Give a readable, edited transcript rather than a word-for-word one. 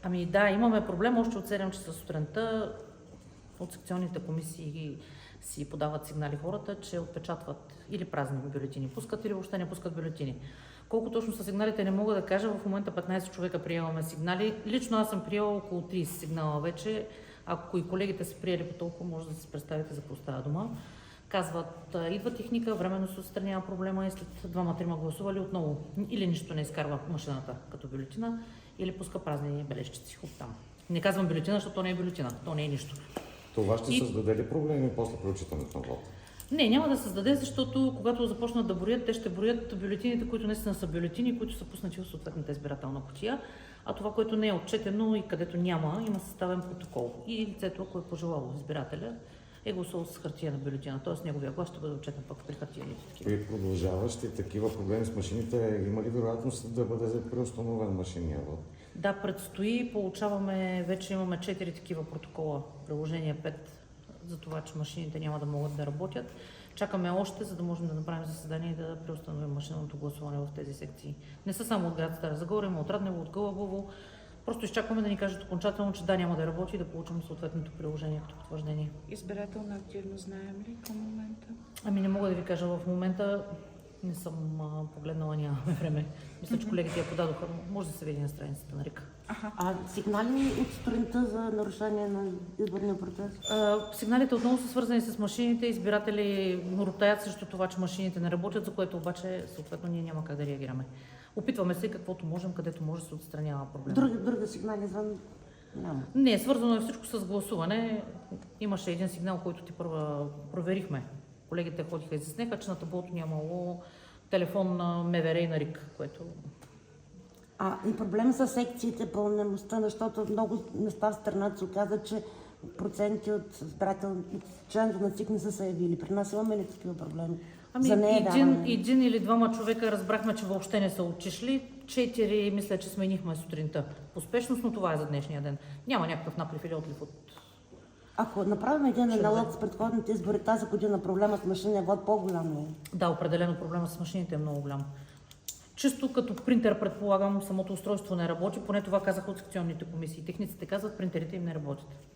Ами да, имаме проблем още от 7 часа сутринта. От секционните комисии си подават сигнали хората, че отпечатват или празни бюлетини пускат, или въобще не пускат бюлетини. Колко точно са сигналите, не мога да кажа. В момента 15 човека приемаме сигнали. Лично аз съм приела около 30 сигнала вече. Ако и колегите са приели по толкова, може да си представите за какво става дума. Казват, идва техника, временно се отстранява проблема и след 2-3 гласували отново или нищо не изкарва машината като бюлетина, или пуска празни бележчици оттам. Не казвам бюлетина, защото то не е бюлетина, то не е нищо. Това ще създаде ли проблеми после прочитането на вода? Не, няма да създаде, защото когато започнат да броят, те ще броят бюлетините, които наистина са бюлетини, които са пуснати в съответната избирателна кутия, а това, което не е отчетено и където няма, има съставен протокол. И лицето, ако е пожелало избирателя, е гласувал с хартия на бюлетина, т.е. неговия глас ще бъде отчетен пък при хартияните такива. При продължаващи такива проблеми с машините, има ли вероятност да бъде преустановен машинния вод? Да, предстои. Вече имаме 4 такива протокола, приложение 5, за това, че машините няма да могат да работят. Чакаме още, за да можем да направим заседание и да преустановим машинното гласуване в тези секции. Не са само от град Стара Загора, има от Раднево, от Гълъбово. Просто изчакваме да ни кажат окончателно, че да, няма да работи и да получим съответното приложение като потвърждение. Избирателна активност знаем ли към момента? Ами не мога да ви кажа в момента. Не съм погледнала, нямаме време. Мисля, че колегите я подадоха, но може да се види на страницата на РИК. А сигнали от сутринта за нарушение на изборния процес? Сигналите отново са свързани с машините. Избиратели ротаят срещу това, че машините не работят, за което обаче съответно ние няма как да реагираме. Опитваме се каквото можем, където може да се отстранява проблема. Други сигнали извън няма? Не, свързано е всичко с гласуване. Имаше един сигнал, който ти първа проверихме. Колегите ходиха и изясняха, че на таблото нямало телефон на МВР и на РИК, което... И проблем с секциите, пълнеността, защото в много места в страната се оказа, че проценти от членове на ЦИК не са се явили. При нас имаме ли такива проблеми? Един или двама човека разбрахме, че въобще не са отишли. 4, мисля, че сменихме сутринта. Поспешност, но това е за днешния ден. Няма някакъв наплив или отлив от... Ако направим един аналог с предходните избори, тази година проблема с машинния вод по-голям ли е? Да, определено проблема с машините е много голям. Чисто като принтер, предполагам, самото устройство не работи, поне това казаха от секционните комисии. Техниците казват, принтерите им не работят.